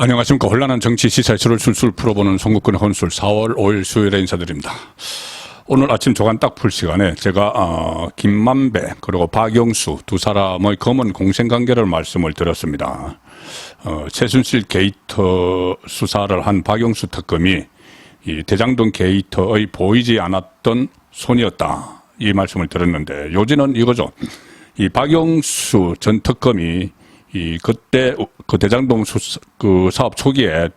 안녕하십니까. 혼란한 정치 시사이슈를 술술 풀어보는 송국근의 혼술 4월 5일 수요일에 인사드립니다. 오늘 아침 조간 딱 풀 시간에 제가 김만배 그리고 박영수 두 사람의 검은 공생관계를 말씀을 드렸습니다. 최순실 게이트 수사를 한 박영수 특검이 이 대장동 게이트의 보이지 않았던 손이었다, 이 말씀을 드렸는데, 요지는 이거죠. 이 박영수 전 특검이 그때 그 대장동 그 사업 초기에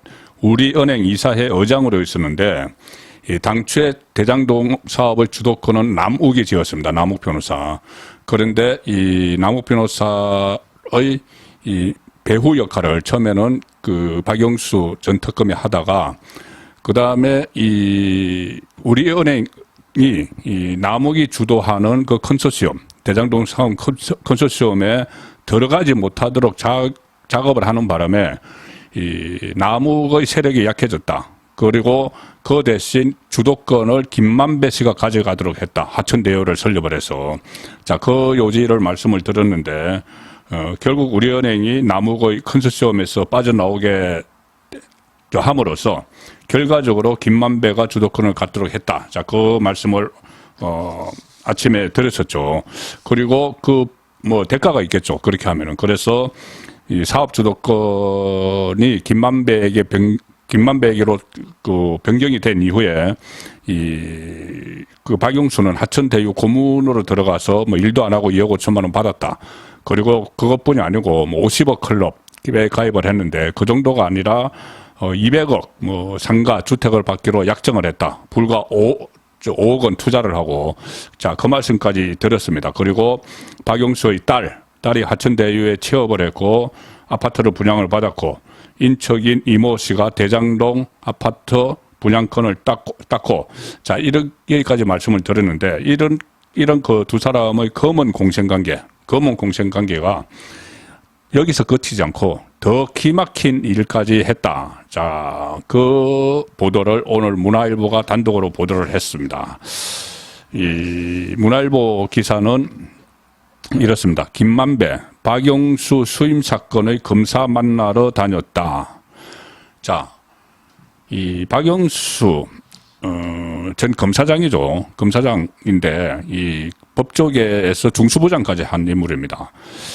우리은행 이사회 의장으로 있었는데, 이 당초에 대장동 사업의 주도권은 남욱이 지었습니다. 남욱 변호사. 그런데 이 남욱 변호사의 이 배후 역할을 처음에는 그 박영수 전 특검이 하다가, 그 다음에 이 우리은행이 이 남욱이 주도하는 그 컨소시엄, 대장동 사업 컨소시엄에 들어가지 못하도록 작업을 하는 바람에 이 남욱의 세력이 약해졌다. 그리고 그 대신 주도권을 김만배 씨가 가져가도록 했다. 하천대유를 설립을 해서. 자, 그 요지를 말씀을 드렸는데, 결국 우리은행이 남욱의 컨소시엄에서 빠져나오게 함으로써 결과적으로 김만배가 주도권을 갖도록 했다. 자, 그 말씀을 아침에 드렸었죠. 그리고 뭐 대가가 있겠죠. 그렇게 하면은. 그래서 이 사업 주도권이 김만배에게로 그 변경이 된 이후에 그 박영수는 하천대유 고문으로 들어가서 뭐 일도 안 하고 2억 5천만 원 받았다. 그리고 그것뿐이 아니고 뭐 50억 클럽에 가입을 했는데, 그 정도가 아니라 200억 뭐 상가 주택을 받기로 약정을 했다. 불과 5억 원 투자를 하고. 자, 그 말씀까지 드렸습니다. 그리고 박영수의 딸이 하천대유에 취업을 했고 아파트를 분양을 받았고, 인척인 이모 씨가 대장동 아파트 분양권을 땄고. 자, 여기까지 말씀을 드렸는데, 이런 그 두 사람의 검은 공생관계가 여기서 그치지 않고 더 기막힌 일까지 했다. 자, 그 보도를 오늘 문화일보가 단독으로 보도를 했습니다. 이 문화일보 기사는 이렇습니다. 김만배, 박영수 수임 사건의 검사 만나러 다녔다. 자, 이 박영수 전 검사장이죠. 검사장인데 이 법조계에서 중수부장까지 한 인물입니다.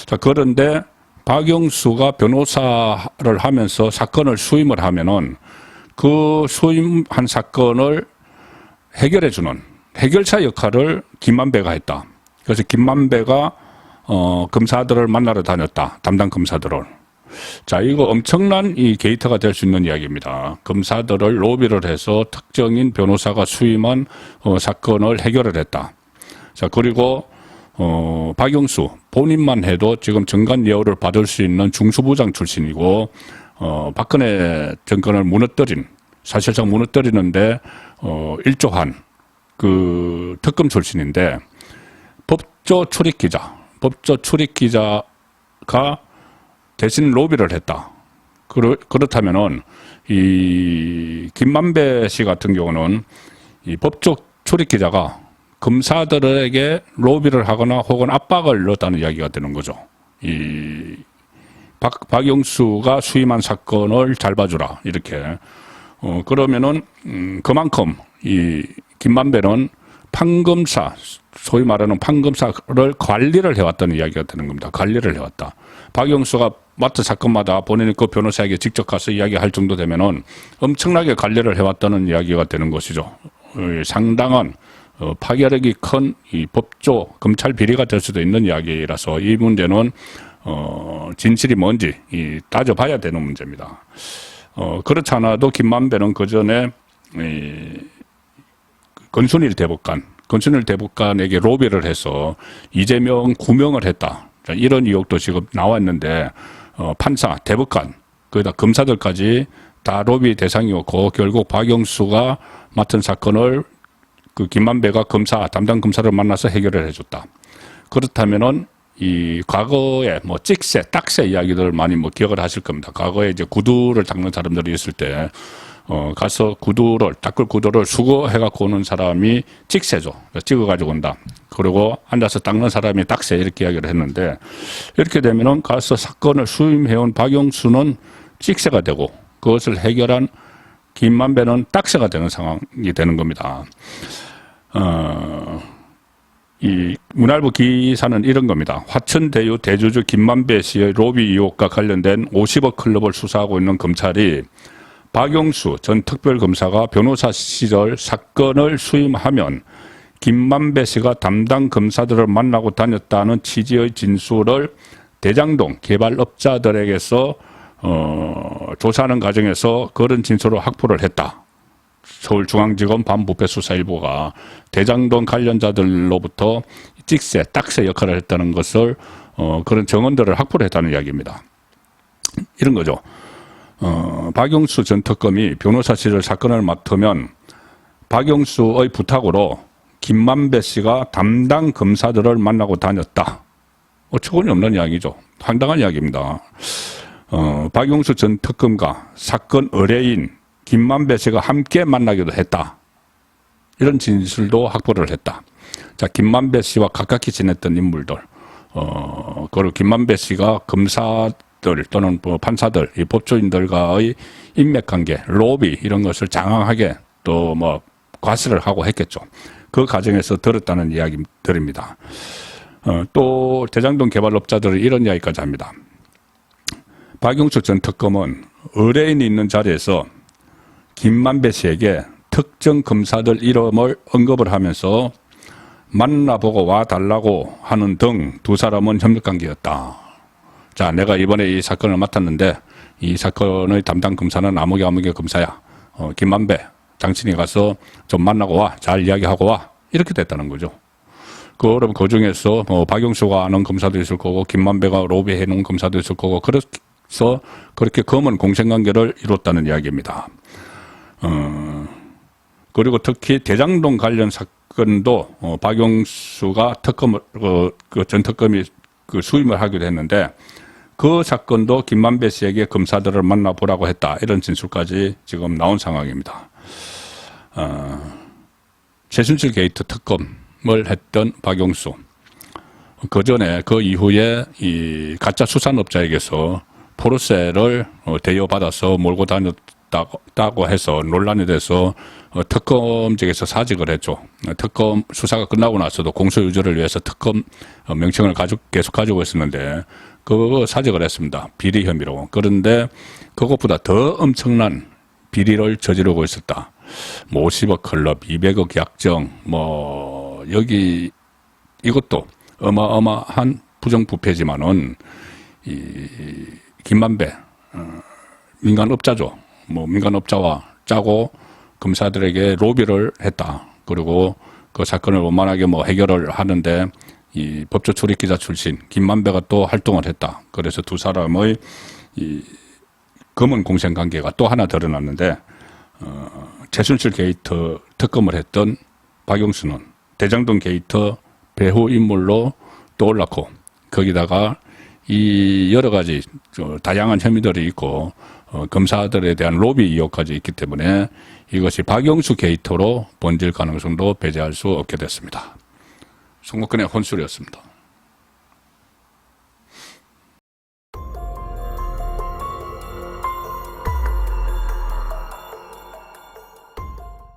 자, 그런데 박영수가 변호사를 하면서 사건을 수임을 하면은 그 수임한 사건을 해결해주는 해결사 역할을 김만배가 했다. 그래서 김만배가 검사들을 만나러 다녔다. 담당 검사들을. 자, 이거 엄청난 이 게이트가 될 수 있는 이야기입니다. 검사들을 로비를 해서 특정인 변호사가 수임한 사건을 해결을 했다. 자, 그리고 박영수 본인만 해도 지금 정관예우를 받을 수 있는 중수부장 출신이고, 박근혜 정권을 사실상 무너뜨리는데 일조한 그 특검 출신인데, 법조 출입기자가 대신 로비를 했다. 그렇다면은 이 김만배 씨 같은 경우는 이 법조 출입기자가 검사들에게 로비를 하거나 혹은 압박을 넣었다는 이야기가 되는 거죠. 이 박영수가 수임한 사건을 잘 봐주라, 이렇게. 그러면은 그만큼 이 김만배는 판검사, 소위 말하는 판검사를 관리를 해왔다는 이야기가 되는 겁니다. 관리를 해왔다. 박영수가 맡은 사건마다 본인이 그 변호사에게 직접 가서 이야기할 정도 되면은 엄청나게 관리를 해왔다는 이야기가 되는 것이죠. 상당한 파괴력이 큰 이 법조 검찰 비리가 될 수도 있는 이야기라서 이 문제는 진실이 뭔지 따져봐야 되는 문제입니다. 그렇지 않아도 김만배는 그 전에 권순일 대법관에게 로비를 해서 이재명 구명을 했다. 자, 이런 의혹도 지금 나왔는데, 판사, 대법관, 거기다 검사들까지 다 로비 대상이었고, 결국 박영수가 맡은 사건을 그 김만배가 담당 검사를 만나서 해결을 해줬다. 그렇다면은 이 과거에 뭐 찍새, 딱새 이야기들 많이 뭐 기억을 하실 겁니다. 과거에 이제 구두를 닦는 사람들이 있을 때 가서 닦을 구두를 수거해갖고 오는 사람이 찍새죠. 찍어가지고 온다. 그리고 앉아서 닦는 사람이 딱새, 이렇게 이야기를 했는데, 이렇게 되면은 가서 사건을 수임해온 박영수는 찍새가 되고 그것을 해결한 김만배는 딱새가 되는 상황이 되는 겁니다. 이 문화일보 기사는 이런 겁니다. 화천대유 대주주 김만배 씨의 로비 의혹과 관련된 50억 클럽을 수사하고 있는 검찰이 박용수 전 특별검사가 변호사 시절 사건을 수임하면 김만배 씨가 담당 검사들을 만나고 다녔다는 취지의 진술을 대장동 개발업자들에게서 조사하는 과정에서 그런 진술을 확보를 했다. 서울중앙지검 반부패수사일보가 대장동 관련자들로부터 찍새, 딱새 역할을 했다는 것을 그런 정언들을 확보를 했다는 이야기입니다. 이런 거죠. 박용수 전 특검이 변호사 시절 사건을 맡으면 박용수의 부탁으로 김만배 씨가 담당 검사들을 만나고 다녔다. 어처구니 없는 이야기죠. 황당한 이야기입니다. 박용수 전 특검과 사건 의뢰인 김만배 씨가 함께 만나기도 했다. 이런 진술도 확보를 했다. 자, 김만배 씨와 가깝게 지냈던 인물들, 그리고 김만배 씨가 검사들 또는 뭐 판사들, 이 법조인들과의 인맥관계, 로비 이런 것을 장황하게 또 뭐 과시를 하고 했겠죠. 그 과정에서 들었다는 이야기들입니다. 또 대장동 개발업자들은 이런 이야기까지 합니다. 박용수 전 특검은 의뢰인이 있는 자리에서 김만배 씨에게 특정 검사들 이름을 언급을 하면서 만나보고 와달라고 하는 등 두 사람은 협력관계였다. 자, 내가 이번에 이 사건을 맡았는데 이 사건의 담당 검사는 아무개 검사야. 김만배, 당신이 가서 좀 만나고 와. 잘 이야기하고 와. 이렇게 됐다는 거죠. 그럼 그 중에서 박용수가 아는 검사도 있을 거고 김만배가 로비해 놓은 검사도 있을 거고 그래서 그렇게 검은 공생관계를 이뤘다는 이야기입니다. 그리고 특히 대장동 관련 사건도 박용수가 특검을 전 특검이 수임을 하기도 했는데 그 사건도 김만배 씨에게 검사들을 만나보라고 했다. 이런 진술까지 지금 나온 상황입니다. 최순실 게이트 특검을 했던 박용수. 그 전에 그 이후에 이 가짜 수산업자에게서 포르쉐를 대여받아서 몰고 다녔다고 해서 논란이 돼서 특검직에서 사직을 했죠. 특검 수사가 끝나고 나서도 공소유지를 위해서 특검 명칭을 계속 가지고 있었는데 그거 사직을 했습니다. 비리 혐의로. 그런데 그것보다 더 엄청난 비리를 저지르고 있었다. 뭐 50억 클럽, 200억 약정, 뭐 여기 이것도 어마어마한 부정부패지만은 이 김만배 민간업자죠. 뭐 민간업자와 짜고 검사들에게 로비를 했다. 그리고 그 사건을 원만하게 뭐 해결을 하는데 이 법조 출입기자 출신 김만배가 또 활동을 했다. 그래서 두 사람의 이 검은 공생관계가 또 하나 드러났는데 최순실 게이트 특검을 했던 박용수는 대장동 게이트 배후 인물로 떠올랐고 거기다가 이 여러 가지 다양한 혐의들이 있고 검사들에 대한 로비 의혹까지 있기 때문에 이것이 박용수 게이트로 번질 가능성도 배제할 수 없게 됐습니다. 송국근의 혼술이었습니다.